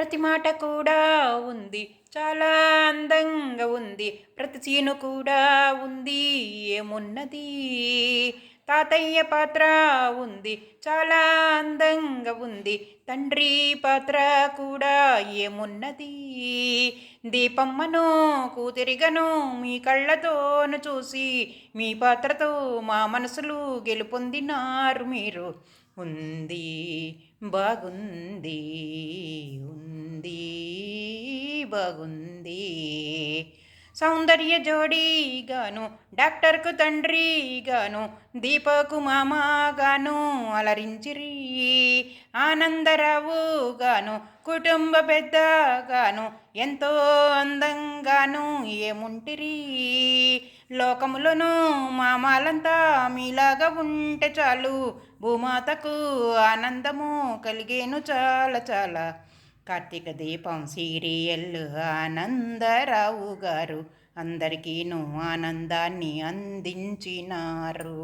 ప్రతి మాట కూడా ఉంది, చాలా అందంగా ఉంది. ప్రతి సీను కూడా ఉంది, ఏమున్నది. తాతయ్య పాత్ర ఉంది, చాలా అందంగా ఉంది. తండ్రి పాత్ర కూడా ఏమున్నది. దీపమ్మను కూతురిగను మీ కళ్ళతోను చూసి, మీ పాత్రతో మా మనసులు గెలుపొందినారు మీరు. ఉంది, బాగుంది, ఉంది, బాగుంది. సౌందర్య జోడీగాను, డాక్టర్కు తండ్రిగాను, దీపకు మామగాను అలరించిరి. ఆనందరావు గాను, కుటుంబ పెద్దగాను, ఎంతో అందంగాను ఏముంటిరి. లోకములోను మామాలంతా మీలాగా ఉంటే చాలు, భూమాతకు ఆనందము కలిగేను చాలా చాలా. కార్తీక దీపం సీరియల్ ఆనందరావు గారు అందరికీను ఆనందాన్ని అందించినారు.